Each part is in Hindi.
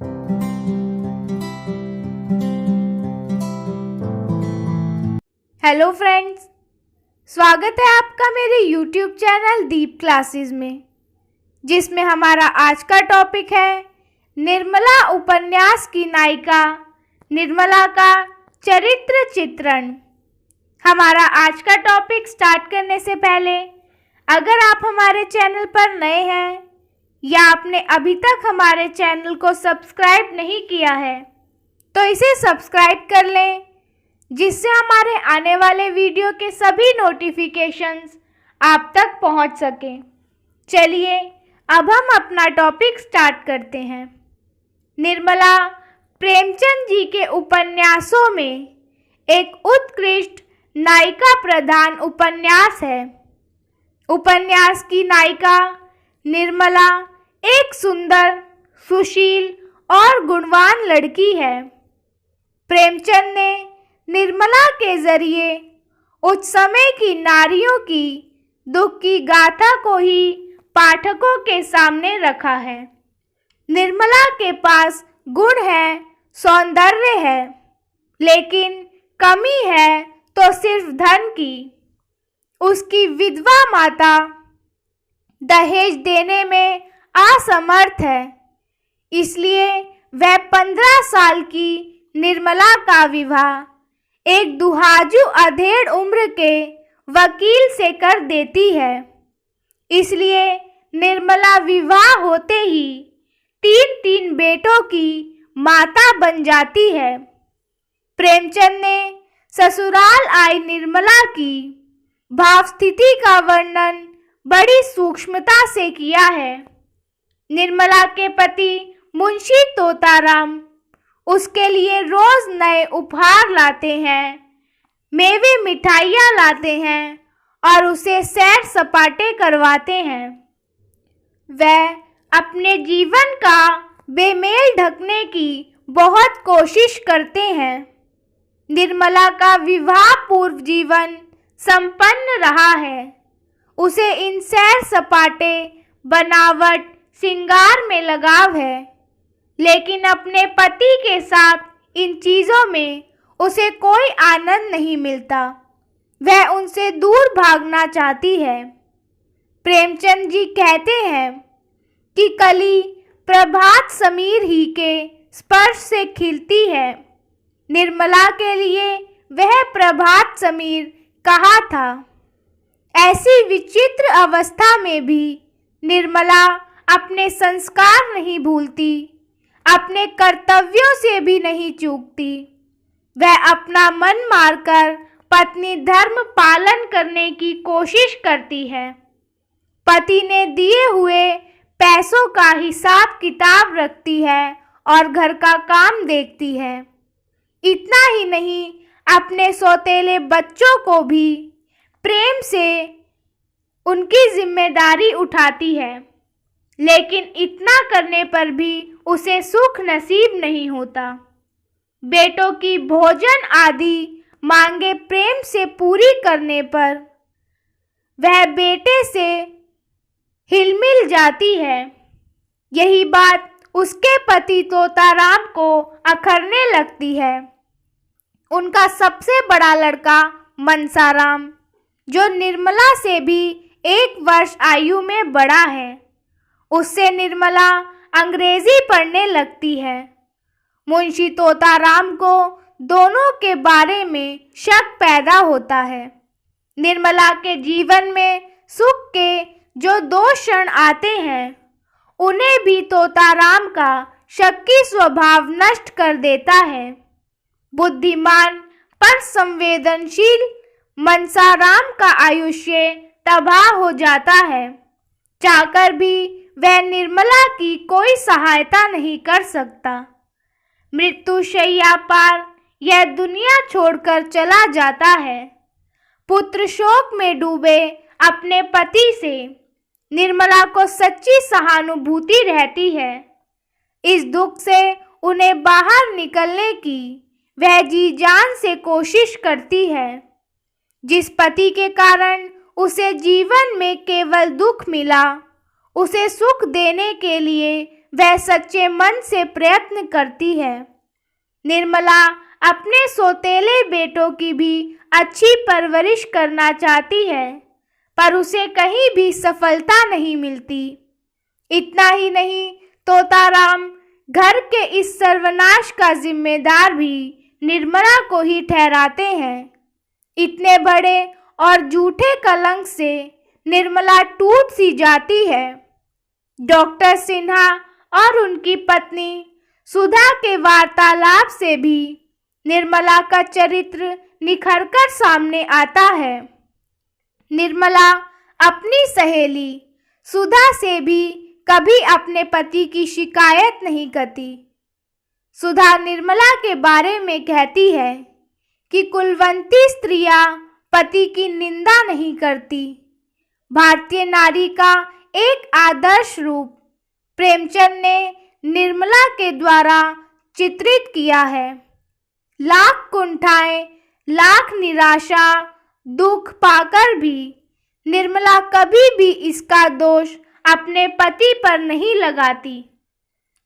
हेलो फ्रेंड्स, स्वागत है आपका मेरे YouTube चैनल दीप क्लासेस में, जिसमें हमारा आज का टॉपिक है निर्मला उपन्यास की नायिका निर्मला का चरित्र चित्रण। हमारा आज का टॉपिक स्टार्ट करने से पहले अगर आप हमारे चैनल पर नए हैं या आपने अभी तक हमारे चैनल को सब्सक्राइब नहीं किया है तो इसे सब्सक्राइब कर लें, जिससे हमारे आने वाले वीडियो के सभी नोटिफिकेशंस आप तक पहुंच सकें। चलिए अब हम अपना टॉपिक स्टार्ट करते हैं। निर्मला प्रेमचंद जी के उपन्यासों में एक उत्कृष्ट नायिका प्रधान उपन्यास है। उपन्यास की नायिका निर्मला एक सुंदर, सुशील और गुणवान लड़की है। प्रेमचंद ने निर्मला के जरिए उस समय की नारियों की दुख की गाथा को ही पाठकों के सामने रखा है। निर्मला के पास गुण है, सौंदर्य है, लेकिन कमी है तो सिर्फ धन की। उसकी विधवा माता दहेज देने में असमर्थ है, इसलिए वह 15 साल की निर्मला का विवाह एक दुहाजू अधेड़ उम्र के वकील से कर देती है। इसलिए निर्मला विवाह होते ही 3 बेटों की माता बन जाती है। प्रेमचंद ने ससुराल आई निर्मला की भाव स्थिति का वर्णन बड़ी सूक्ष्मता से किया है। निर्मला के पति मुंशी तोताराम उसके लिए रोज नए उपहार लाते हैं, मेवे मिठाइयाँ लाते हैं और उसे सैर सपाटे करवाते हैं। वह अपने जीवन का बेमेल ढकने की बहुत कोशिश करते हैं। निर्मला का विवाह पूर्व जीवन संपन्न रहा है। उसे इन सैर सपाटे, बनावट, श्रृंगार में लगाव है, लेकिन अपने पति के साथ इन चीज़ों में उसे कोई आनंद नहीं मिलता। वह उनसे दूर भागना चाहती है। प्रेमचंद जी कहते हैं कि कली प्रभात समीर ही के स्पर्श से खिलती है। निर्मला के लिए वह प्रभात समीर कहा था। ऐसी विचित्र अवस्था में भी निर्मला अपने संस्कार नहीं भूलती, अपने कर्तव्यों से भी नहीं चूकती। वह अपना मन मारकर पत्नी धर्म पालन करने की कोशिश करती है। पति ने दिए हुए पैसों का हिसाब किताब रखती है और घर का काम देखती है। इतना ही नहीं, अपने सौतेले बच्चों को भी प्रेम से उनकी जिम्मेदारी उठाती है, लेकिन इतना करने पर भी उसे सुख नसीब नहीं होता। बेटों की भोजन आदि मांगे प्रेम से पूरी करने पर वह बेटे से हिलमिल जाती है। यही बात उसके पति तोताराम को अखरने लगती है। उनका सबसे बड़ा लड़का मनसाराम, जो निर्मला से भी 1 वर्ष आयु में बड़ा है, उससे निर्मला अंग्रेजी पढ़ने लगती है। मुंशी तोताराम को दोनों के बारे में शक पैदा होता है। निर्मला के जीवन में सुख के जो 2 क्षण आते हैं, उन्हें भी तोताराम का शक्की स्वभाव नष्ट कर देता है। बुद्धिमान पर संवेदनशील मनसाराम का आयुष्य तबाह हो जाता है। चाहकर भी वह निर्मला की कोई सहायता नहीं कर सकता। मृत्यु शैया पार यह दुनिया छोड़कर चला जाता है। पुत्र शोक में डूबे अपने पति से निर्मला को सच्ची सहानुभूति रहती है। इस दुख से उन्हें बाहर निकलने की वह जी जान से कोशिश करती है। जिस पति के कारण उसे जीवन में केवल दुख मिला, उसे सुख देने के लिए वह सच्चे मन से प्रयत्न करती है। निर्मला अपने सौतेले बेटों की भी अच्छी परवरिश करना चाहती है, पर उसे कहीं भी सफलता नहीं मिलती। इतना ही नहीं, तोताराम घर के इस सर्वनाश का जिम्मेदार भी निर्मला को ही ठहराते हैं। इतने बड़े और झूठे कलंक से निर्मला टूट सी जाती है। डॉक्टर सिन्हा और उनकी पत्नी सुधा के वार्तालाप से भी निर्मला का चरित्र निखरकर सामने आता है। निर्मला अपनी सहेली सुधा से भी कभी अपने पति की शिकायत नहीं करती। सुधा निर्मला के बारे में कहती है कि कुलवंती स्त्रियां पति की निंदा नहीं करती। भारतीय नारी का एक आदर्श रूप प्रेमचंद ने निर्मला के द्वारा चित्रित किया है। लाख कुंठाएं, लाख निराशा, दुख पाकर भी निर्मला कभी भी इसका दोष अपने पति पर नहीं लगाती।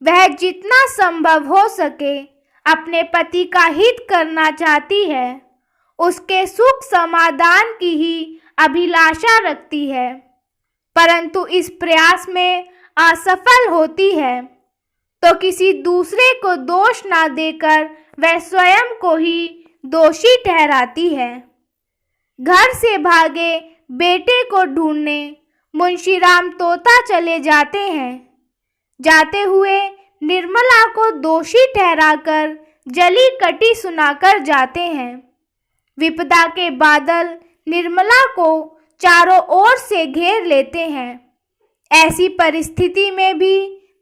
वह जितना संभव हो सके अपने पति का हित करना चाहती है, उसके सुख समाधान की ही अभिलाषा रखती है, परंतु इस प्रयास में असफल होती है तो किसी दूसरे को दोष ना देकर वह स्वयं को ही दोषी ठहराती है। घर से भागे बेटे को ढूंढने मुंशीराम तोता चले जाते हैं। जाते हुए निर्मला को दोषी ठहराकर जली कटी सुनाकर जाते हैं। विपदा के बादल निर्मला को चारों ओर से घेर लेते हैं। ऐसी परिस्थिति में भी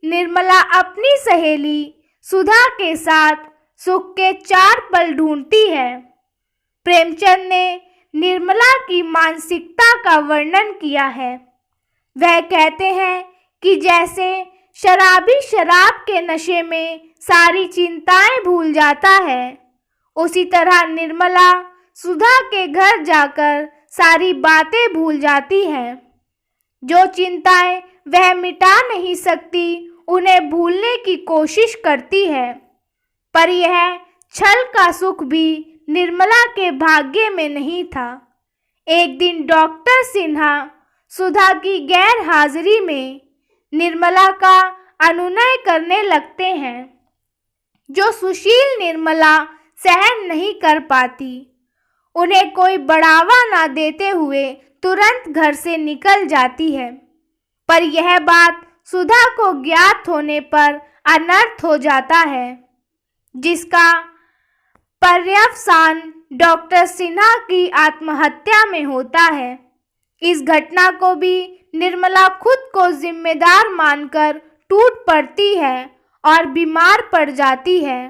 निर्मला अपनी सहेली सुधा के साथ सुख के 4 पल ढूंढती है। प्रेमचंद ने निर्मला की मानसिकता का वर्णन किया है। वह कहते हैं कि जैसे शराबी शराब के नशे में सारी चिंताएं भूल जाता है, उसी तरह निर्मला सुधा के घर जाकर सारी बातें भूल जाती है। जो चिंताएं वह मिटा नहीं सकती, उन्हें भूलने की कोशिश करती है, पर यह छल का सुख भी निर्मला के भाग्य में नहीं था। एक दिन डॉक्टर सिन्हा सुधा की गैर हाजिरी में निर्मला का अनुनय करने लगते हैं, जो सुशील निर्मला सहन नहीं कर पाती। उन्हें कोई बढ़ावा ना देते हुए तुरंत घर से निकल जाती है, पर यह बात सुधा को ज्ञात होने पर अनर्थ हो जाता है, जिसका पर्यवसान डॉक्टर सिन्हा की आत्महत्या में होता है। इस घटना को भी निर्मला खुद को जिम्मेदार मानकर टूट पड़ती है और बीमार पड़ जाती है।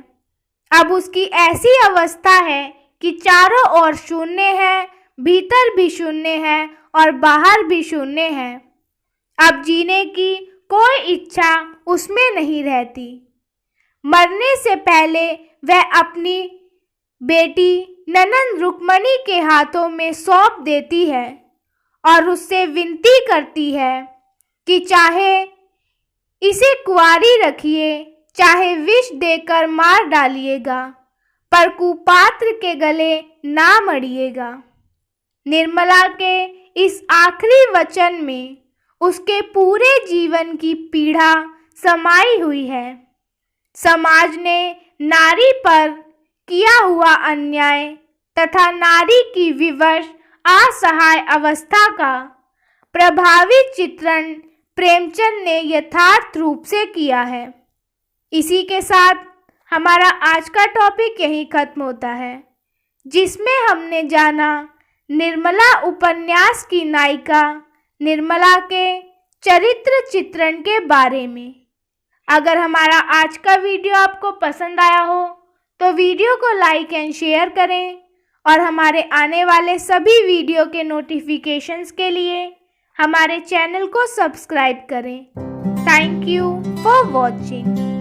अब उसकी ऐसी अवस्था है कि चारों ओर शून्य है, भीतर भी शून्य है और बाहर भी शून्य है। अब जीने की कोई इच्छा उसमें नहीं रहती। मरने से पहले वह अपनी बेटी ननंद रुक्मणी के हाथों में सौंप देती है और उससे विनती करती है कि चाहे इसे कुंवारी रखिए, चाहे विष देकर मार डालिएगा, पर कुपात्र के गले ना मरिएगा। निर्मला के इस आखिरी वचन में उसके पूरे जीवन की पीड़ा समाई हुई है। समाज ने नारी पर किया हुआ अन्याय तथा नारी की विवश असहाय अवस्था का प्रभावी चित्रण प्रेमचंद ने यथार्थ रूप से किया है। इसी के साथ हमारा आज का टॉपिक यहीं खत्म होता है, जिसमें हमने जाना निर्मला उपन्यास की नायिका निर्मला के चरित्र चित्रण के बारे में। अगर हमारा आज का वीडियो आपको पसंद आया हो तो वीडियो को लाइक एंड शेयर करें और हमारे आने वाले सभी वीडियो के नोटिफिकेशंस के लिए हमारे चैनल को सब्सक्राइब करें। Thank you for watching.